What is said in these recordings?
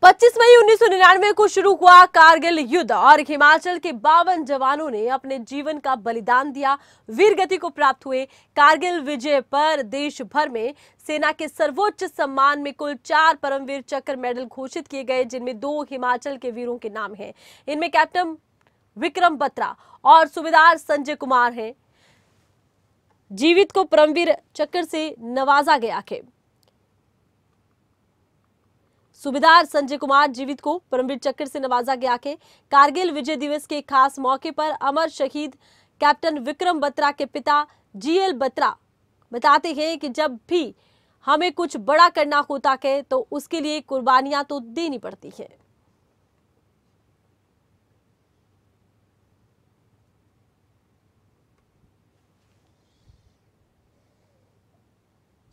25 मई 1999 को शुरू हुआ कारगिल युद्ध और हिमाचल के 52 जवानों ने अपने जीवन का बलिदान दिया। वीरगति को प्राप्त हुए कारगिल विजय पर देश भर में सेना के सर्वोच्च सम्मान में कुल 4 परमवीर चक्र मेडल घोषित किए गए, जिनमें 2 हिमाचल के वीरों के नाम हैं। इनमें कैप्टन विक्रम बत्रा और सूबेदार संजय कुमार हैं। जीवित को परमवीर चक्र से नवाजा गया है। सूबेदार संजय कुमार जीवित को परमवीर चक्र से नवाजा गया है। कारगिल विजय दिवस के खास मौके पर अमर शहीद कैप्टन विक्रम बत्रा के पिता जीएल बत्रा बताते हैं कि जब भी हमें कुछ बड़ा करना होता है तो उसके लिए कुर्बानियां तो देनी पड़ती है।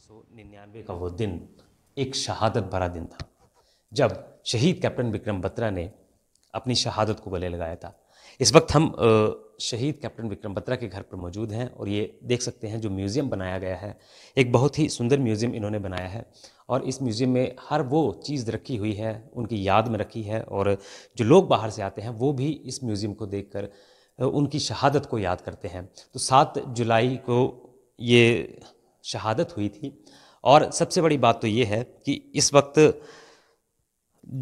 1999 का वो दिन एक शहादत भरा दिन था, जब शहीद कैप्टन विक्रम बत्रा ने अपनी शहादत को गले लगाया था। इस वक्त हम शहीद कैप्टन विक्रम बत्रा के घर पर मौजूद हैं और ये देख सकते हैं जो म्यूज़ियम बनाया गया है, एक बहुत ही सुंदर म्यूज़ियम इन्होंने बनाया है और इस म्यूज़ियम में हर वो चीज़ रखी हुई है, उनकी याद में रखी है और जो लोग बाहर से आते हैं वो भी इस म्यूज़ियम को देखकर उनकी शहादत को याद करते हैं। तो 7 जुलाई को ये शहादत हुई थी और सबसे बड़ी बात तो ये है कि इस वक्त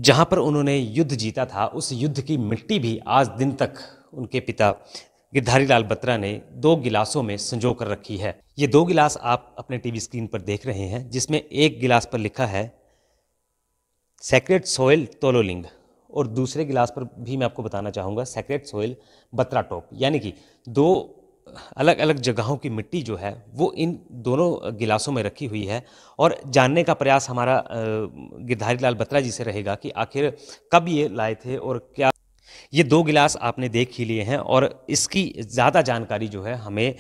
जहाँ पर उन्होंने युद्ध जीता था उस युद्ध की मिट्टी भी आज दिन तक उनके पिता गिरधारी लाल बत्रा ने 2 गिलासों में संजो कर रखी है। ये 2 गिलास आप अपने टीवी स्क्रीन पर देख रहे हैं, जिसमें एक गिलास पर लिखा है सेक्रेड सोइल तोलोलिंग और दूसरे गिलास पर भी मैं आपको बताना चाहूँगा सेक्रेड सोइल बत्रा टॉप, यानी कि 2 अलग अलग जगहों की मिट्टी जो है वो इन दोनों गिलासों में रखी हुई है। और जानने का प्रयास हमारा गिरधारी लाल बत्रा जी से रहेगा कि आखिर कब ये लाए थे और क्या। ये 2 गिलास आपने देख ही लिए हैं और इसकी ज़्यादा जानकारी जो है हमें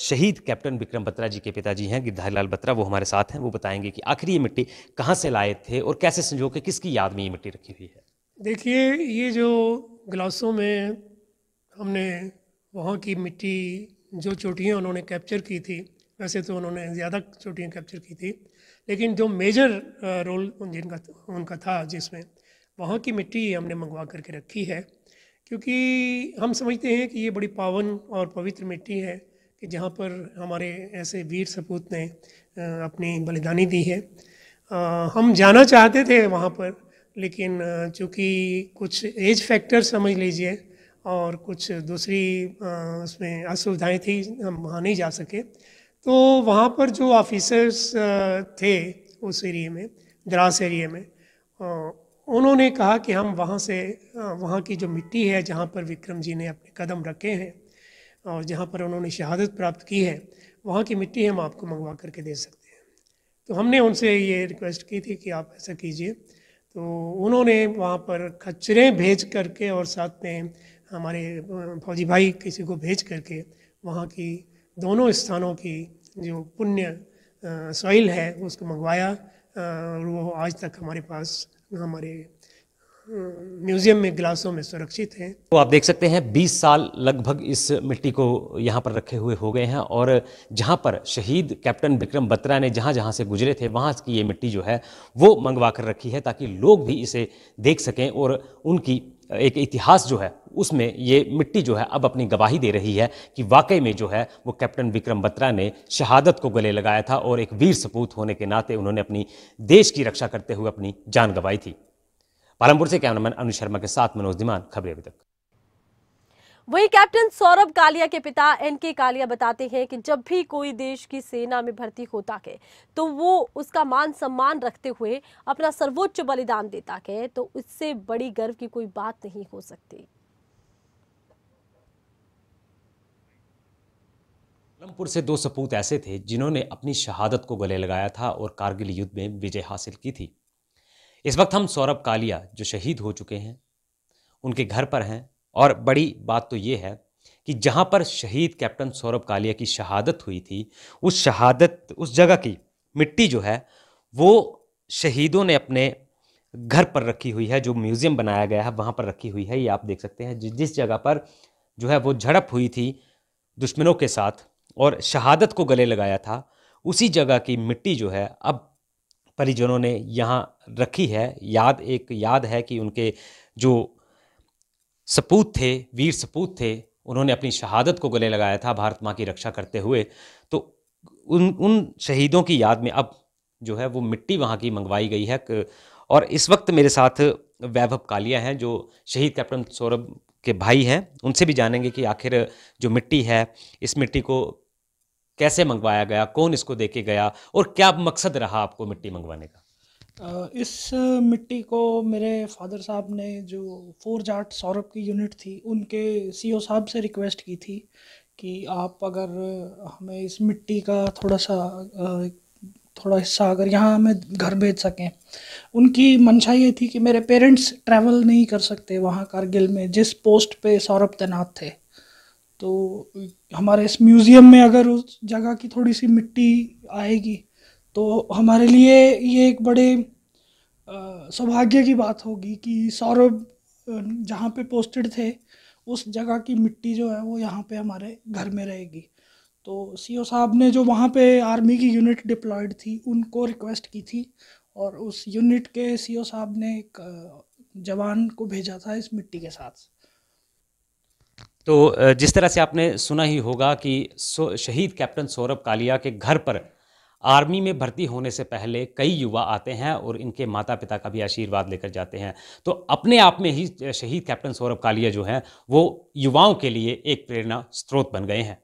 शहीद कैप्टन विक्रम बत्रा जी के पिताजी हैं गिरधारी लाल बत्रा, वो हमारे साथ हैं, वो बताएंगे कि आखिर ये मिट्टी कहाँ से लाए थे और कैसे संजो के किसकी याद में ये मिट्टी रखी हुई है। देखिए, ये जो गिलासों में हमने वहाँ की मिट्टी जो चोटियाँ उन्होंने कैप्चर की थी, वैसे तो उन्होंने ज़्यादा चोटियाँ कैप्चर की थी, लेकिन जो मेजर रोल उनका था जिसमें वहाँ की मिट्टी हमने मंगवा करके रखी है, क्योंकि हम समझते हैं कि ये बड़ी पावन और पवित्र मिट्टी है कि जहाँ पर हमारे ऐसे वीर सपूत ने अपनी बलिदानी दी है। हम जाना चाहते थे वहाँ पर, लेकिन चूँकि कुछ एज फैक्टर समझ लीजिए और कुछ दूसरी उसमें असुविधाएं थी, हम वहाँ नहीं जा सके। तो वहाँ पर जो ऑफिसर्स थे उस एरिया में, द्रास एरिया में, उन्होंने कहा कि हम वहाँ से वहाँ की जो मिट्टी है जहाँ पर विक्रम जी ने अपने कदम रखे हैं और जहाँ पर उन्होंने शहादत प्राप्त की है, वहाँ की मिट्टी हम आपको मंगवा करके दे सकते हैं। तो हमने उनसे ये रिक्वेस्ट की थी कि आप ऐसा कीजिए। तो उन्होंने वहाँ पर खच्चरें भेज करके और साथ में हमारे फौजी भाई किसी को भेज करके वहाँ की दोनों स्थानों की जो पुण्य सॉइल है उसको मंगवाया और वो आज तक हमारे पास हमारे म्यूज़ियम में गिलासों में सुरक्षित हैं। तो आप देख सकते हैं 20 साल लगभग इस मिट्टी को यहाँ पर रखे हुए हो गए हैं और जहाँ पर शहीद कैप्टन विक्रम बत्रा ने जहाँ जहाँ से गुजरे थे वहाँ की ये मिट्टी जो है वो मंगवा कर रखी है ताकि लोग भी इसे देख सकें और उनकी एक इतिहास जो है उसमें ये मिट्टी जो है अब अपनी गवाही दे रही है कि वाकई में जो है वो कैप्टन विक्रम बत्रा ने शहादत को गले लगाया था और एक वीर सपूत होने के नाते उन्होंने अपनी देश की रक्षा करते हुए अपनी जान गंवाई थी। पालमपुर से कैमरामैन अनु शर्मा के साथ मनोज धीमान, खबरें अभी तक। वहीं कैप्टन सौरभ कालिया के पिता एनके कालिया बताते हैं कि जब भी कोई देश की सेना में भर्ती होता है तो वो उसका मान सम्मान रखते हुए अपना सर्वोच्च बलिदान देता है, तो इससे बड़ी गर्व की कोई बात नहीं हो सकती। पालमपुर से 2 सपूत ऐसे थे जिन्होंने अपनी शहादत को गले लगाया था और कारगिल युद्ध में विजय हासिल की थी। इस वक्त हम सौरभ कालिया जो शहीद हो चुके हैं उनके घर पर हैं और बड़ी बात तो ये है कि जहाँ पर शहीद कैप्टन सौरभ कालिया की शहादत हुई थी उस जगह की मिट्टी जो है वो शहीदों ने अपने घर पर रखी हुई है। जो म्यूज़ियम बनाया गया है वहाँ पर रखी हुई है। ये आप देख सकते हैं जिस जगह पर जो है वो झड़प हुई थी दुश्मनों के साथ और शहादत को गले लगाया था, उसी जगह की मिट्टी जो है अब परिजनों ने यहाँ रखी है। एक याद है कि उनके जो सपूत थे, वीर सपूत थे, उन्होंने अपनी शहादत को गले लगाया था भारत माँ की रक्षा करते हुए। तो उन शहीदों की याद में अब जो है वो मिट्टी वहाँ की मंगवाई गई है। और इस वक्त मेरे साथ वैभव कालिया हैं जो शहीद कैप्टन सौरभ के भाई हैं। उनसे भी जानेंगे कि आखिर जो मिट्टी है, इस मिट्टी को कैसे मंगवाया गया, कौन इसको देके गया और क्या मकसद रहा आपको मिट्टी मंगवाने का। इस मिट्टी को मेरे फादर साहब ने, जो फोर्ज आर्ट सौरभ की यूनिट थी, उनके सीओ साहब से रिक्वेस्ट की थी कि आप अगर हमें इस मिट्टी का थोड़ा हिस्सा अगर यहाँ हमें घर भेज सकें। उनकी मंशा ये थी कि मेरे पेरेंट्स ट्रैवल नहीं कर सकते वहाँ कारगिल में जिस पोस्ट पे सौरभ तैनात थे, तो हमारे इस म्यूज़ियम में अगर उस जगह की थोड़ी सी मिट्टी आएगी तो हमारे लिए ये एक बड़े सौभाग्य की बात होगी कि सौरभ जहाँ पे पोस्टेड थे उस जगह की मिट्टी जो है वो यहाँ पे हमारे घर में रहेगी। तो सीओ साहब ने, जो वहाँ पे आर्मी की यूनिट डिप्लॉयड थी, उनको रिक्वेस्ट की थी और उस यूनिट के सीओ साहब ने एक जवान को भेजा था इस मिट्टी के साथ। तो जिस तरह से आपने सुना ही होगा कि शहीद कैप्टन सौरभ कालिया के घर पर आर्मी में भर्ती होने से पहले कई युवा आते हैं और इनके माता पिता का भी आशीर्वाद लेकर जाते हैं। तो अपने आप में ही शहीद कैप्टन सौरभ कालिया जो हैं वो युवाओं के लिए एक प्रेरणा स्रोत बन गए हैं।